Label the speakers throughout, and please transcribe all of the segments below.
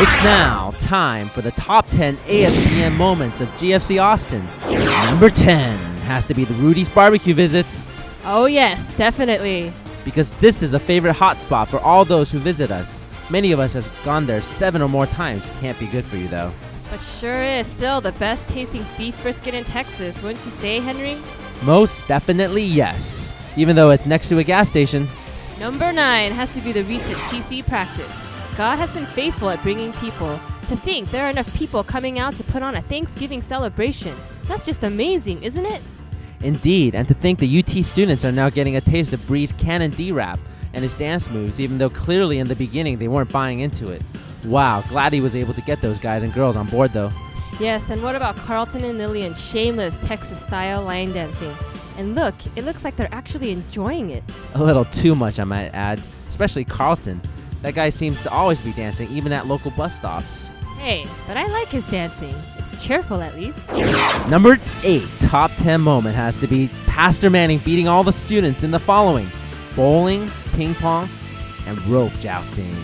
Speaker 1: It's now time for the top 10 ASPN moments of GFC Austin. Number 10 has to be the Rudy's barbecue visits.
Speaker 2: Oh yes, definitely.
Speaker 1: Because this is a favorite hotspot for all those who visit us. Many of us have gone there 7 or more times. Can't be good for you though.
Speaker 2: But sure is still the best tasting beef brisket in Texas, wouldn't you say, Henry?
Speaker 1: Most definitely yes. Even though it's next to a gas station.
Speaker 2: Number 9 has to be the recent TC practice. God has been faithful at bringing people. To think there are enough people coming out to put on a Thanksgiving celebration. That's just amazing, isn't it?
Speaker 1: Indeed, and to think the UT students are now getting a taste of Bree's Canon D-Rap and his dance moves, even though clearly in the beginning they weren't buying into it. Wow, glad he was able to get those guys and girls on board though.
Speaker 2: Yes, and what about Carlton and Lillian's shameless Texas-style line dancing? And look, it looks like they're actually enjoying it.
Speaker 1: A little too much, I might add, especially Carlton. That guy seems to always be dancing, even at local bus stops.
Speaker 2: Hey, but I like his dancing. It's cheerful at least.
Speaker 1: Number 8 top 10 moment has to be Pastor Manning beating all the students in the following: bowling, ping pong, and rope jousting.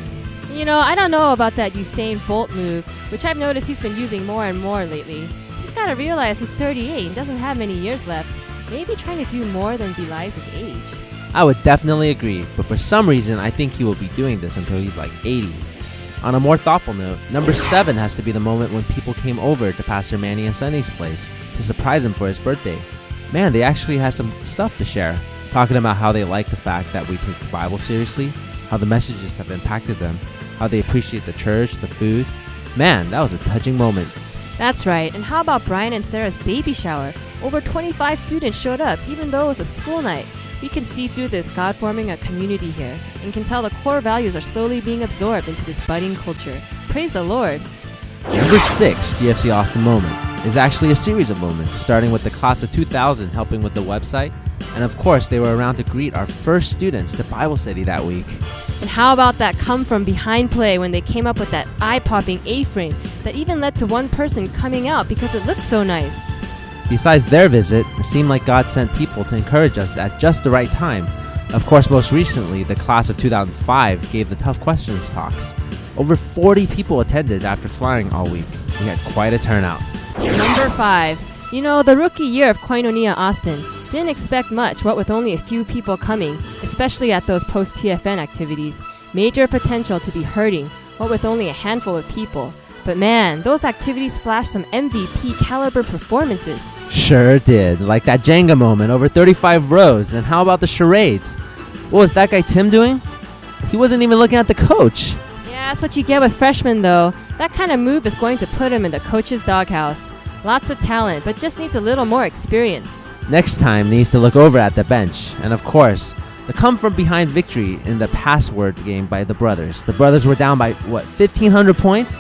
Speaker 2: You know, I don't know about that Usain Bolt move, which I've noticed he's been using more and more lately. He's got to realize he's 38 and doesn't have many years left. Maybe trying to do more than belies his age.
Speaker 1: I would definitely agree, but for some reason I think he will be doing this until he's like 80. On a more thoughtful note, number 7 has to be the moment when people came over to Pastor Manny and Sunny's place to surprise him for his birthday. Man, they actually had some stuff to share, talking about how they like the fact that we take the Bible seriously, how the messages have impacted them, how they appreciate the church, the food. Man, that was a touching moment.
Speaker 2: That's right, and how about Brian and Sarah's baby shower? Over 25 students showed up, even though it was a school night. We can see through this God forming a community here, and can tell the core values are slowly being absorbed into this budding culture. Praise the Lord.
Speaker 1: Number 6 GFC Austin moment is actually a series of moments, starting with the class of 2000 helping with the website, and of course they were around to greet our first students to Bible study that week.
Speaker 2: And how about that come from behind play when they came up with that eye-popping A-frame that even led to one person coming out because it looked so nice.
Speaker 1: Besides their visit, it seemed like God sent people to encourage us at just the right time. Of course, most recently, the class of 2005 gave the Tough Questions talks. Over 40 people attended after flying all week. We had quite a turnout.
Speaker 2: Number 5. You know, the rookie year of Koinonia Austin didn't expect much, what with only a few people coming, especially at those post-TFN activities. Major potential to be hurting, what with only a handful of people. But man, those activities flashed some MVP caliber performances.
Speaker 1: Sure did, like that Jenga moment over 35 rows. And how about the charades? What was that guy Tim doing? He wasn't even looking at the coach.
Speaker 2: Yeah, that's what you get with freshmen though. That kind of move is going to put him in the coach's doghouse. Lots of talent, but just needs a little more experience.
Speaker 1: Next time needs to look over at the bench. And of course, the come from behind victory in the password game by the brothers. The brothers were down by, 1,500 points?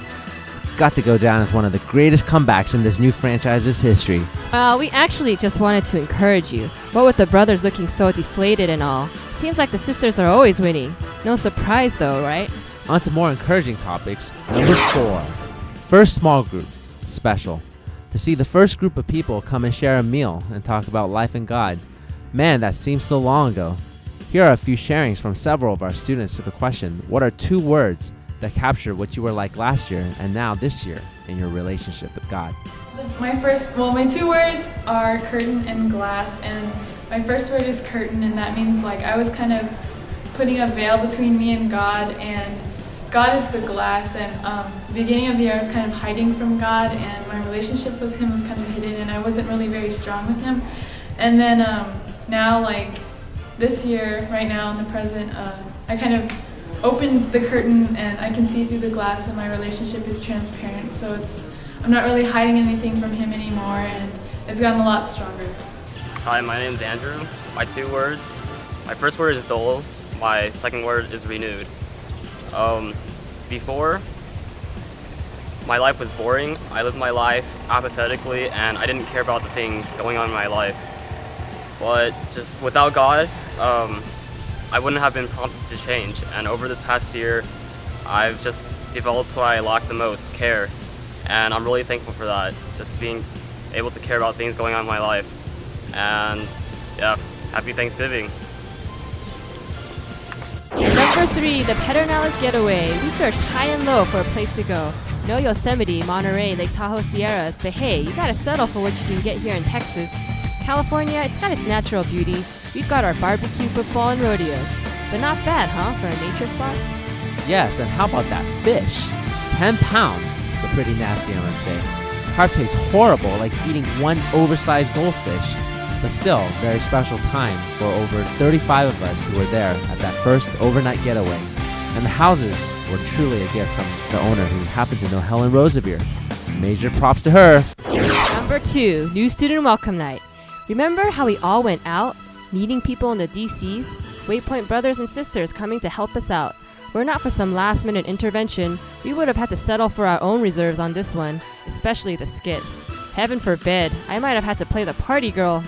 Speaker 1: Got to go down as one of the greatest comebacks in this new franchise's history.
Speaker 2: Well, we actually just wanted to encourage you. What with the brothers looking so deflated and all. Seems like the sisters are always winning. No surprise though, right?
Speaker 1: On to more encouraging topics. Number 4. First small group. Special. To see the first group of people come and share a meal and talk about life and God. Man, that seems so long ago. Here are a few sharings from several of our students to the question, what are 2 words that capture what you were like last year and now this year in your relationship with God?
Speaker 3: My 2 words are curtain and glass, and my first word is curtain, and that means like I was kind of putting a veil between me and God, and God is the glass, and the beginning of the year I was kind of hiding from God, and my relationship with Him was kind of hidden, and I wasn't really very strong with Him. And then now, like this year, right now in the present, I kind of opened the curtain and I can see through the glass, and my relationship is transparent, so I'm not really hiding anything from Him anymore, and it's gotten a lot stronger.
Speaker 4: Hi, my name's Andrew. My 2 words, my first word is dole, my second word is renewed. Before, my life was boring. I lived my life apathetically and I didn't care about the things going on in my life. But just without God, I wouldn't have been prompted to change. And over this past year, I've just developed what I lack the most, care. And I'm really thankful for that, just being able to care about things going on in my life. And yeah, happy Thanksgiving.
Speaker 2: Number Number 3, the Pedernales Getaway. We searched high and low for a place to go. No Yosemite, Monterey, Lake Tahoe Sierras, but hey, you gotta settle for what you can get here in Texas. California, it's got its natural beauty. We've got our barbecue, football, and rodeos. But not bad, huh, for a nature spot?
Speaker 1: Yes, and how about that fish? 10 pounds, but pretty nasty, I must say. Carp tastes horrible, like eating one oversized goldfish. But still, very special time for over 35 of us who were there at that first overnight getaway. And the houses were truly a gift from the owner who happened to know Helen Roseveare. Major props to her.
Speaker 2: Number 2, New Student Welcome Night. Remember how we all went out, meeting people in the DCs? Waypoint brothers and sisters coming to help us out. Were not for some last-minute intervention, we would have had to settle for our own reserves on this one, especially the skit. Heaven forbid, I might have had to play the party girl.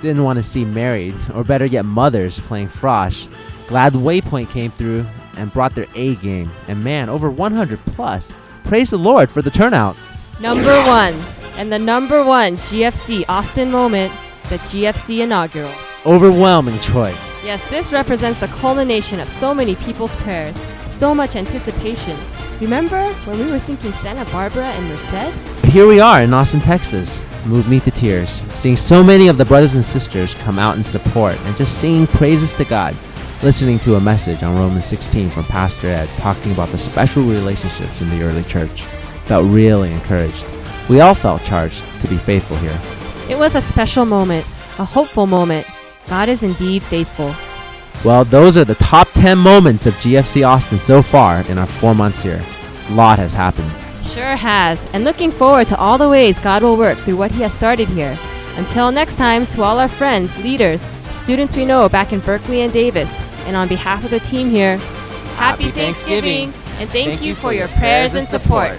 Speaker 1: Didn't want to see married, or better yet mothers, playing frosh. Glad Waypoint came through and brought their A game. And man, over 100 plus. Praise the Lord for the turnout.
Speaker 2: Number 1, and the number 1 GFC Austin moment, the GFC inaugural.
Speaker 1: Overwhelming choice.
Speaker 2: Yes, this represents the culmination of so many people's prayers, so much anticipation. Remember when we were thinking Santa Barbara and Merced?
Speaker 1: Here we are in Austin, Texas. Moved me to tears, seeing so many of the brothers and sisters come out in support and just singing praises to God, listening to a message on Romans 16 from Pastor Ed talking about the special relationships in the early church. Felt really encouraged. We all felt charged to be faithful here.
Speaker 2: It was a special moment, a hopeful moment. God is indeed faithful.
Speaker 1: Well, those are the top 10 moments of GFC Austin so far in our 4 months here. A lot has happened.
Speaker 2: Sure has, and looking forward to all the ways God will work through what He has started here. Until next time, to all our friends, leaders, students we know back in Berkeley and Davis, and on behalf of the team here, Happy Thanksgiving, and thank you for your prayers and support.